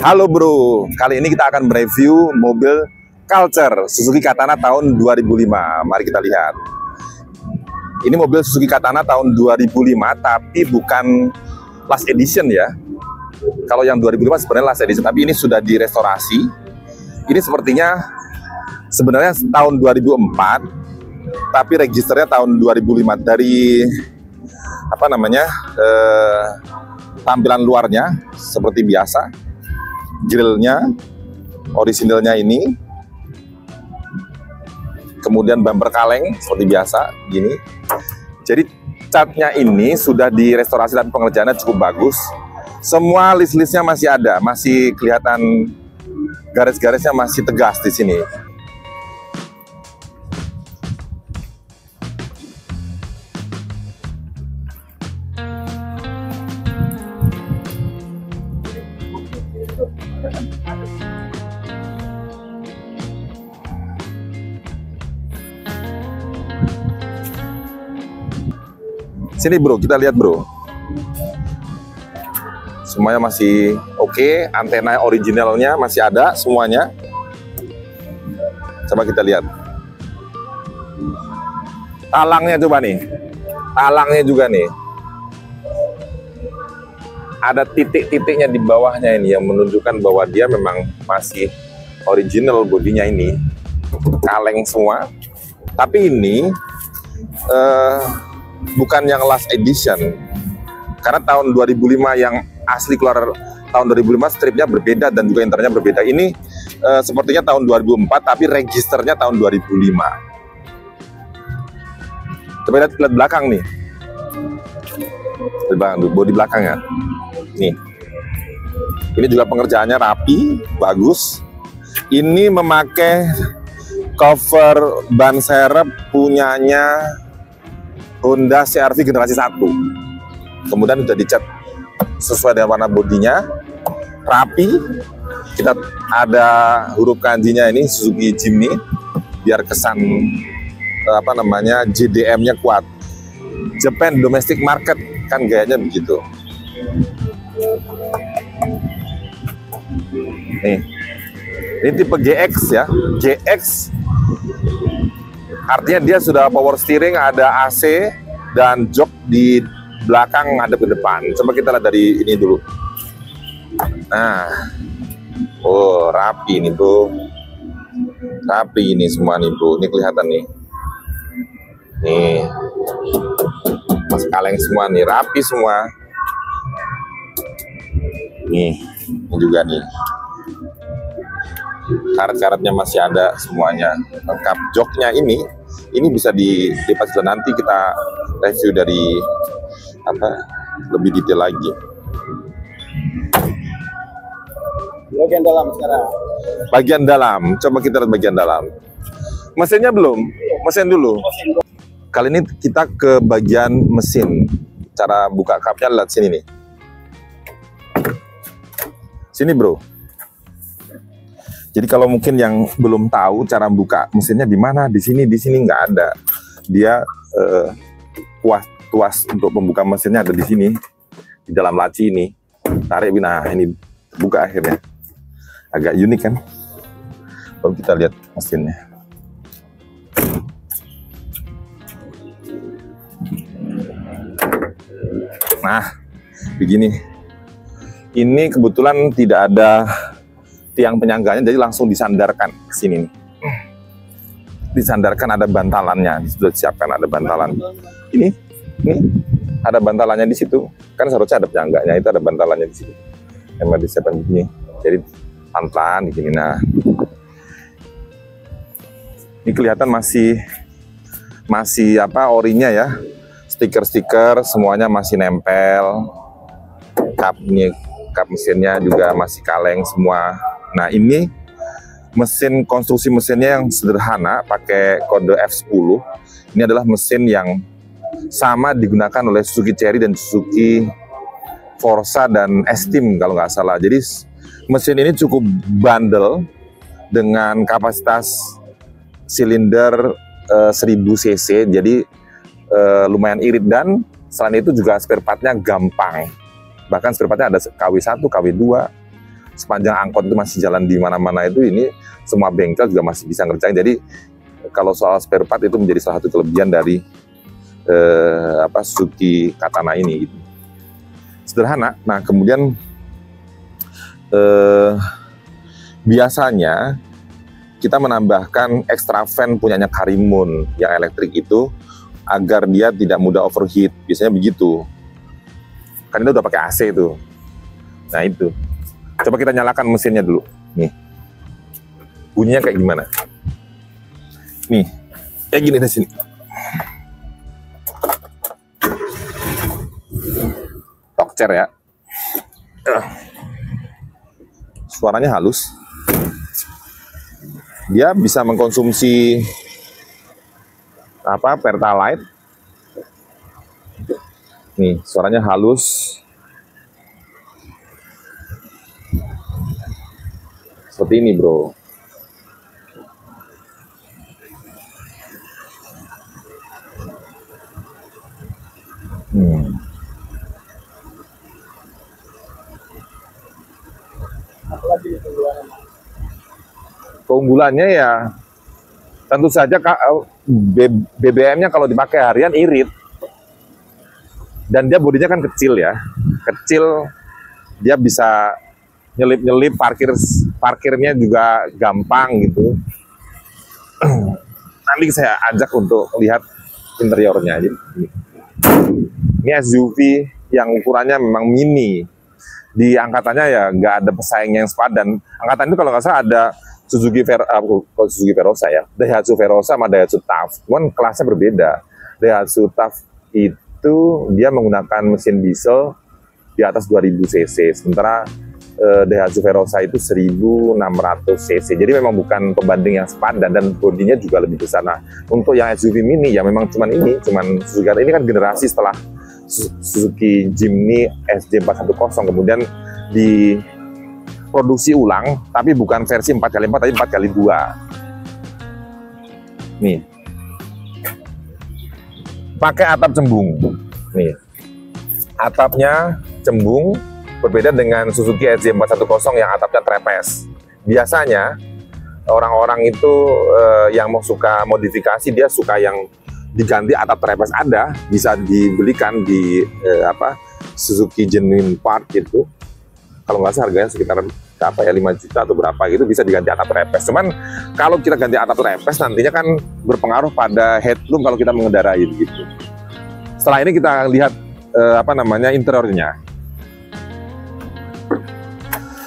Halo bro, kali ini kita akan mereview mobil Culture Suzuki Katana tahun 2005. Mari kita lihat. Ini mobil Suzuki Katana tahun 2005, tapi bukan last edition ya. Kalau yang 2005 sebenarnya last edition, tapi ini sudah direstorasi. Ini sepertinya sebenarnya tahun 2004, tapi registernya tahun 2005. Dari apa namanya, tampilan luarnya seperti biasa, grillnya orisinilnya ini, kemudian bumper kaleng seperti biasa gini. Jadi catnya ini sudah direstorasi dan pengerjaannya cukup bagus. Semua list-listnya masih ada, masih kelihatan garis-garisnya masih tegas di sini. Sini bro, kita lihat bro. Semuanya masih oke, antena originalnya masih ada semuanya. Coba kita lihat. Talangnya coba nih. Talangnya juga nih. Ada titik-titiknya di bawahnya ini yang menunjukkan bahwa dia memang masih original bodinya ini. Kaleng semua. Tapi ini bukan yang last edition, karena tahun 2005 yang asli keluar tahun 2005 stripnya berbeda dan juga internya berbeda. Ini sepertinya tahun 2004 tapi registernya tahun 2005. Coba lihat belakang nih, di belakang, bodi belakangnya nih. Ini juga pengerjaannya rapi, bagus. Ini memakai cover ban serep punyanya Honda CR-V generasi 1. Kemudian sudah dicat sesuai dengan warna bodinya, rapi. Kita ada huruf kanjinya ini Suzuki Jimny, biar kesan apa namanya JDM-nya kuat. Japan domestic market kan gayanya begitu. Nih, ini tipe GX ya, GX. Artinya dia sudah power steering, ada AC, dan jok di belakang ngadep ke depan. Coba kita lihat dari ini dulu. Nah, oh rapi nih bro, rapi ini semua nih bro. Ini kelihatan nih, nih mas kaleng semua nih, rapi semua. Nih, ini juga nih. Karet-karetnya masih ada semuanya lengkap. Joknya ini bisa dilipat, dan nanti kita review dari apa lebih detail lagi. Bagian dalam sekarang. Bagian dalam, coba kita lihat bagian dalam. Mesinnya belum, mesin dulu. Kali ini kita ke bagian mesin. Cara buka kapnya lihat sini nih. Sini bro. Jadi kalau mungkin yang belum tahu cara buka mesinnya di mana, di sini nggak ada. Dia tuas untuk pembuka mesinnya ada di sini, di dalam laci ini. Tarik, nah ini buka akhirnya. Agak unik kan? Lalu kita lihat mesinnya. Nah, begini. Ini kebetulan tidak ada tiang penyangganya, jadi langsung disandarkan ke sini. Disandarkan, ada bantalannya, sudah disiapkan ada bantalan. Ini ada bantalannya di situ. Kan seharusnya ada penyangganya, itu ada bantalannya di situ. Emang disiapkan begini. Jadi pelan-pelan begini. Nah, ini kelihatan masih apa orinya ya. Stiker-stiker semuanya masih nempel. Kap mesinnya juga masih kaleng semua. Nah, ini mesin, konstruksi mesinnya yang sederhana, pakai kode F10. Ini adalah mesin yang sama digunakan oleh Suzuki Cherry dan Suzuki Forza dan Esteem kalau nggak salah. Jadi mesin ini cukup bandel dengan kapasitas silinder 1000 cc. Jadi lumayan irit, dan selain itu juga spare partnya gampang. Bahkan spare partnya ada KW1, KW2, sepanjang angkot itu masih jalan di mana-mana itu, ini semua bengkel juga masih bisa ngerjain. Jadi kalau soal spare part itu menjadi salah satu kelebihan dari Suzuki Katana ini gitu. Sederhana. Nah kemudian biasanya kita menambahkan extra fan punyanya Karimun yang elektrik itu agar dia tidak mudah overheat, biasanya begitu. Kan kita udah pakai AC itu. Nah itu, coba kita nyalakan mesinnya dulu. Nih, bunyinya kayak gimana? Nih, kayak gini di sini. Tokcer ya. Suaranya halus. Dia bisa mengkonsumsi Pertalite. Nih, suaranya halus. Seperti ini, bro. Keunggulannya ya tentu saja BBM-nya kalau dipakai harian irit, dan dia bodinya kan kecil ya, dia bisa nyelip-nyelip, parkirnya juga gampang gitu. Nanti saya ajak untuk lihat interiornya. Ini SUV yang ukurannya memang mini, di angkatannya ya nggak ada pesaing yang sepadan. Angkatan itu kalau nggak salah ada Suzuki Verosa ya, Daihatsu Verosa sama Daihatsu TAF, cuman kelasnya berbeda. Daihatsu TAF itu dia menggunakan mesin diesel di atas 2000 cc, sementara Daihatsu Verosa itu 1600 cc, jadi memang bukan pembanding yang sepadan, dan bodinya juga lebih besar. Nah, untuk yang SUV mini ya memang cuman Suzuki ini kan generasi setelah Suzuki Jimny SJ410, kemudian diproduksi ulang, tapi bukan versi 4x4, tapi 4x2. Nih, pakai atap cembung. Nih, atapnya cembung, berbeda dengan Suzuki SJ410 yang atapnya trapeze. Biasanya orang-orang itu yang mau suka modifikasi, dia suka yang diganti atap trapeze, ada, bisa dibelikan di Suzuki Genuine Part gitu. Kalau nggak salah harganya sekitar 5 juta atau berapa gitu, bisa diganti atap trapeze. Cuman kalau kita ganti atap trapeze nantinya kan berpengaruh pada headroom kalau kita mengendarai gitu. Setelah ini kita lihat interiornya.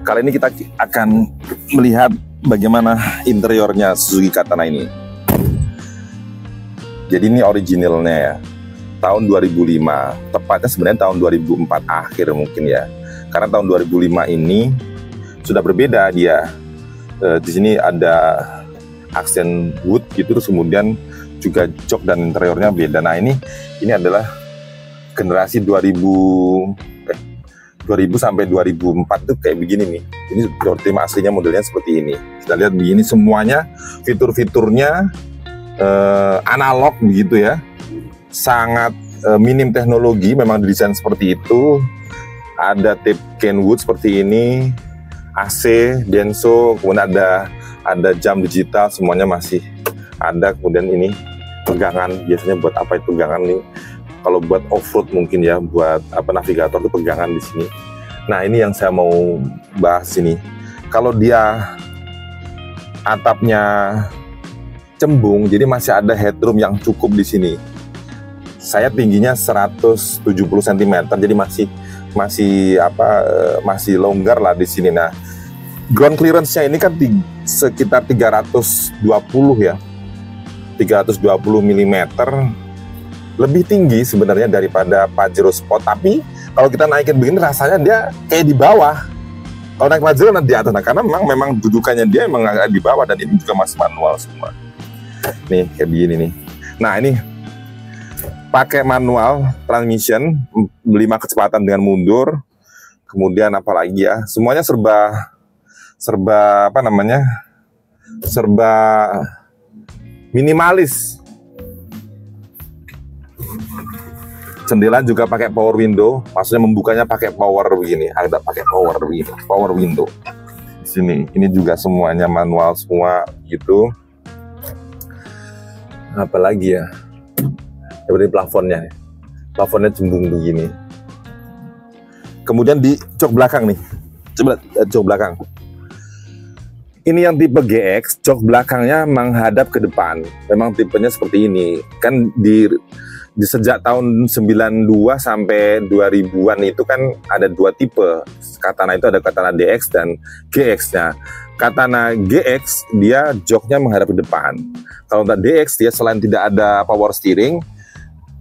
Kali ini kita akan melihat bagaimana interiornya Suzuki Katana ini. Jadi ini originalnya ya, tahun 2005, tepatnya sebenarnya tahun 2004 akhir mungkin ya. Karena tahun 2005 ini sudah berbeda dia. Di sini ada aksen wood gitu, terus kemudian juga jok dan interiornya beda. Nah ini adalah generasi 2000 sampai 2004 tuh kayak begini nih. Ini tim aslinya modelnya seperti ini. Kita lihat begini semuanya, fitur-fiturnya analog begitu ya, sangat minim teknologi, memang didesain seperti itu. Ada tape Kenwood seperti ini, AC, Denso, kemudian ada jam digital, semuanya masih ada. Kemudian ini pegangan, biasanya buat apa itu pegangan nih? Kalau buat off-road mungkin ya, buat navigator itu pegangan di sini. Nah ini yang saya mau bahas ini. Kalau dia atapnya cembung, jadi masih ada headroom yang cukup di sini. Saya tingginya 170 cm, jadi masih longgar lah di sini. Nah, ground clearance-nya ini kan sekitar 320 ya, 320 mm, lebih tinggi sebenarnya daripada Pajero Sport. Tapi kalau kita naikin begini rasanya dia kayak di bawah. Kalau naik Pajero nanti di atas, karena memang dudukannya dia emang agak di bawah, dan ini juga masih manual semua. Nih kayak begini nih. Nah ini pakai manual transmission, 5 kecepatan dengan mundur. Kemudian apalagi ya, semuanya serba minimalis. Jendela juga pakai power window, maksudnya membukanya pakai power begini, ada pakai power begini, power window. Di sini, ini juga semuanya manual semua gitu. Apalagi ya? Seperti plafonnya cembung begini. Kemudian di jok belakang nih, coba jok belakang. Ini yang tipe GX, jok belakangnya menghadap ke depan. Memang tipenya seperti ini. Kan di sejak tahun 92 sampai 2000-an itu kan ada dua tipe. Katana itu ada Katana DX dan GX-nya. Katana GX dia joknya menghadap ke depan. Kalau untuk DX dia selain tidak ada power steering,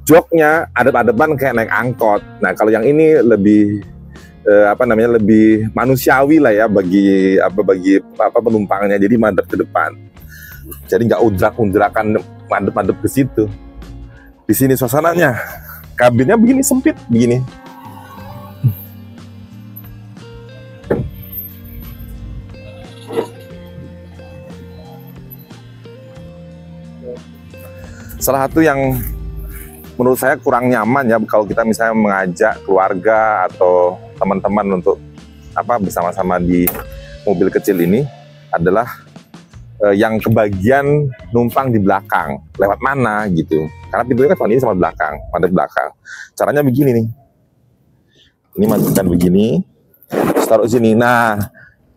joknya hadap-hadapan kayak naik angkot. Nah, kalau yang ini lebih lebih manusiawi lah ya bagi penumpangnya, jadi madep ke depan, jadi nggak undrak-undrakan madep ke situ. Di sini suasananya, kabinnya begini sempit begini. Salah satu yang menurut saya kurang nyaman ya kalau kita misalnya mengajak keluarga atau teman-teman untuk bersama-sama di mobil kecil ini adalah yang kebagian numpang di belakang, lewat mana gitu. Karena pintunya kan ini sama belakang, pada belakang. Caranya begini nih. Ini masukkan begini, taruh sini. Nah,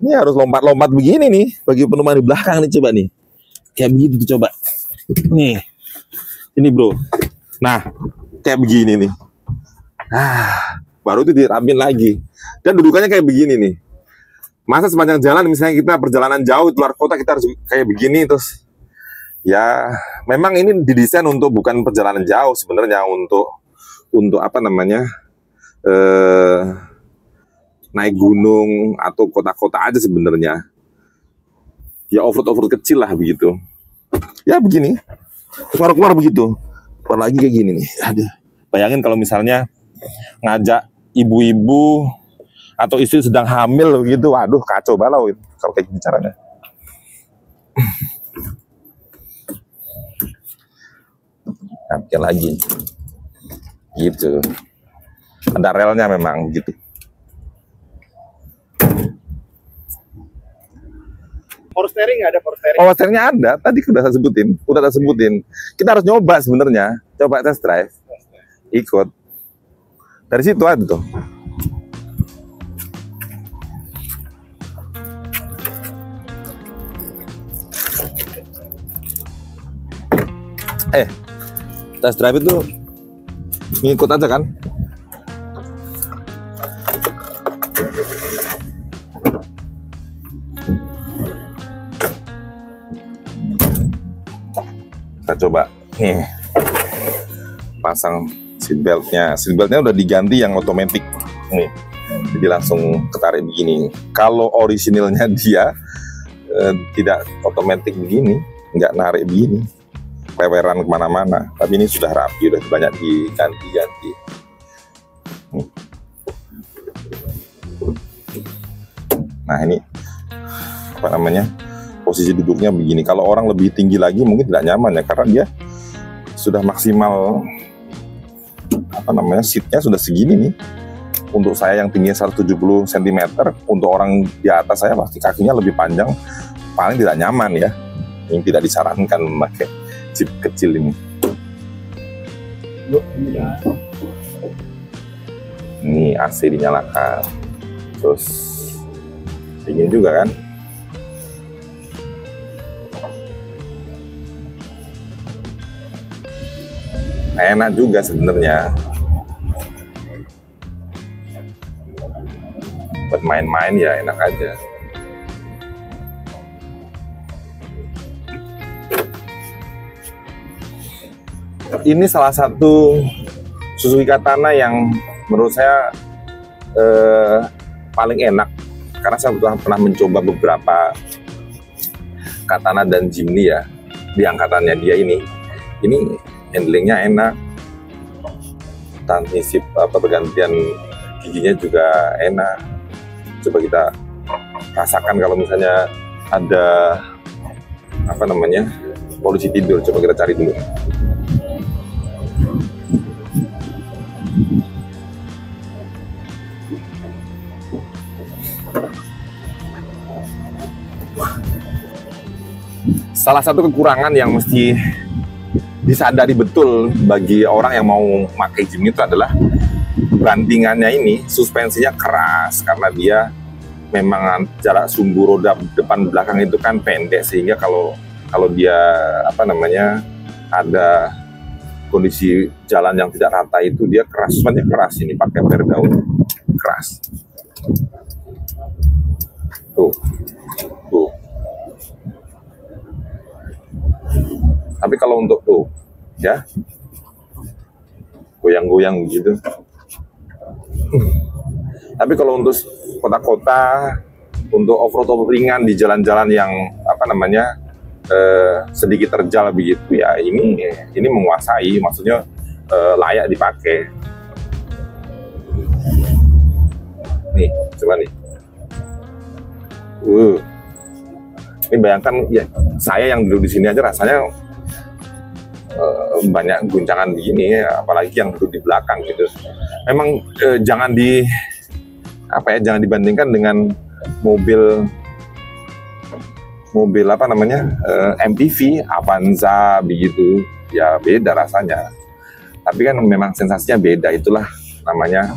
ini harus lompat-lompat begini nih bagi penumpang di belakang nih, coba nih. Kayak begitu tuh coba. Nih. Ini bro. Nah, kayak begini nih. Baru itu dirampin lagi. Dan dudukannya kayak begini nih. Masa sepanjang jalan misalnya kita perjalanan jauh luar kota kita harus kayak begini terus. Ya, memang ini didesain untuk bukan perjalanan jauh sebenarnya, untuk naik gunung atau kota-kota aja sebenarnya. Ya off-road kecil lah begitu. Ya begini. Keluar-keluar begitu. Keluar lagi kayak gini nih. Aduh. Bayangin kalau misalnya ngajak ibu-ibu atau istri sedang hamil gitu, waduh kacau balau itu kalau kayak gini caranya. Nah, lagi gitu. Ada relnya memang gitu. Power steering nggak ada power steering? Power steeringnya ada, tadi udah saya sebutin. Kita harus nyoba sebenarnya, coba test drive, ikut. Dari situ aja tuh. Test drive itu ngikut aja kan? Kita coba nih pasang seatbeltnya. Seatbeltnya udah diganti yang otomatis nih, jadi langsung ketarik begini. Kalau orisinilnya dia tidak otomatis begini, nggak narik begini, leweran kemana-mana. Tapi ini sudah rapi, udah banyak diganti-ganti. Nah ini posisi duduknya begini. Kalau orang lebih tinggi lagi mungkin tidak nyaman ya, karena dia sudah maksimal seatnya sudah segini nih. Untuk saya yang tingginya 170 cm, untuk orang di atas saya pasti kakinya lebih panjang, paling tidak nyaman ya. Ini tidak disarankan memakai jeep kecil ini. Ini AC dinyalakan, terus dingin juga kan. Enak juga sebenarnya buat main-main, ya enak aja. Ini salah satu Suzuki Katana yang menurut saya paling enak, karena saya pernah mencoba beberapa Katana dan Jimny ya, di angkatannya dia ini handlingnya enak, transmisi pergantian giginya juga enak. Coba kita rasakan kalau misalnya ada polisi tidur. Coba kita cari dulu. salah satu kekurangan yang mesti disadari betul bagi orang yang mau pakai gym itu adalah bantingannya ini, suspensinya keras karena dia memang jarak sumbu roda depan belakang itu kan pendek, sehingga kalau dia ada kondisi jalan yang tidak rata itu dia keras, suspensinya keras. Ini pakai Berdaun keras. Tuh. Tapi kalau untuk tuh, ya, goyang-goyang gitu. Tapi kalau untuk kota-kota, untuk off-road ringan di jalan-jalan yang sedikit terjal begitu ya, ini menguasai, maksudnya layak dipakai. Nih, coba nih. Ini bayangkan ya, saya yang duduk di sini aja rasanya banyak guncangan begini, apalagi yang duduk di belakang gitu. Memang jangan dibandingkan dengan mobil MPV, Avanza begitu, ya beda rasanya. Tapi kan memang sensasinya beda, itulah namanya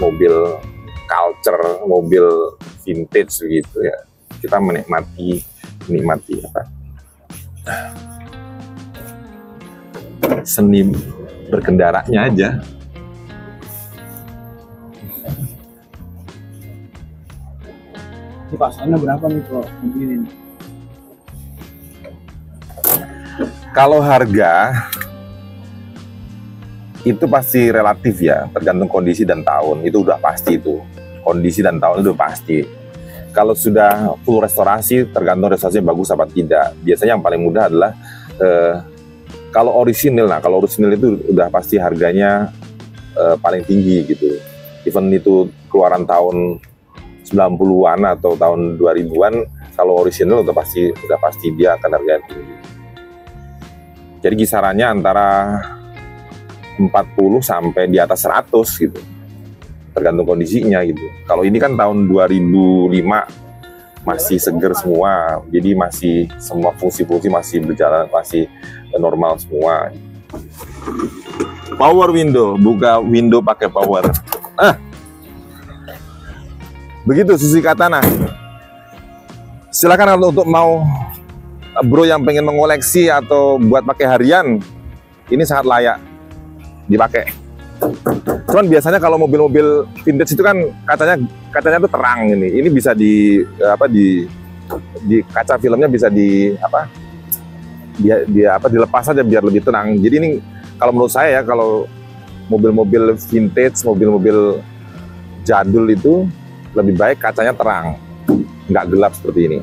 mobil culture, mobil vintage gitu ya. Kita menikmati seni berkendaranya aja. Ini pasalnya berapa nih kalau mobil ini? Kalau harga itu pasti relatif ya, tergantung kondisi dan tahun. Itu udah pasti itu. Kondisi dan tahun itu pasti. Kalau sudah full restorasi, tergantung restorasinya bagus apa tidak. Biasanya yang paling mudah adalah kalau orisinil. Nah, kalau orisinil itu udah pasti harganya paling tinggi gitu. Even itu keluaran tahun 90-an atau tahun 2000-an, kalau orisinil udah pasti dia akan harganya tinggi. Jadi kisarannya antara 40 sampai di atas 100 gitu. Tergantung kondisinya gitu. Kalau ini kan tahun 2005, masih seger semua, jadi masih semua fungsi-fungsi masih berjalan, masih normal semua. Power window, buka window pakai power. Begitu Suzuki Katana. Silakan untuk mau bro yang pengen mengoleksi atau buat pakai harian, ini sangat layak dipakai. Cuman biasanya kalau mobil-mobil vintage itu kan kacanya tuh terang ini. Ini bisa di kaca filmnya bisa dilepas aja biar lebih tenang. Jadi ini kalau menurut saya ya, kalau mobil-mobil vintage, mobil-mobil jadul itu lebih baik kacanya terang, nggak gelap seperti ini.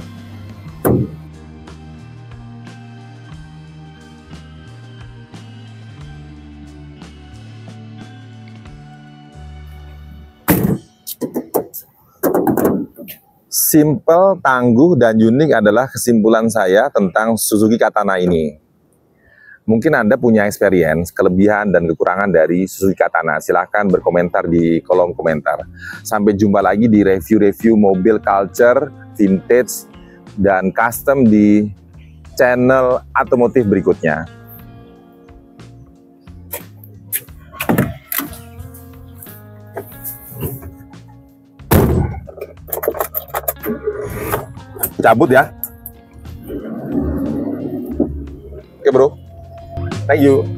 Simple, tangguh, dan unik adalah kesimpulan saya tentang Suzuki Katana ini. Mungkin Anda punya experience, kelebihan, dan kekurangan dari Suzuki Katana. Silahkan berkomentar di kolom komentar. Sampai jumpa lagi di review-review mobil culture, vintage, dan custom di channel otomotif berikutnya. Cabut ya. Oke bro. Thank you.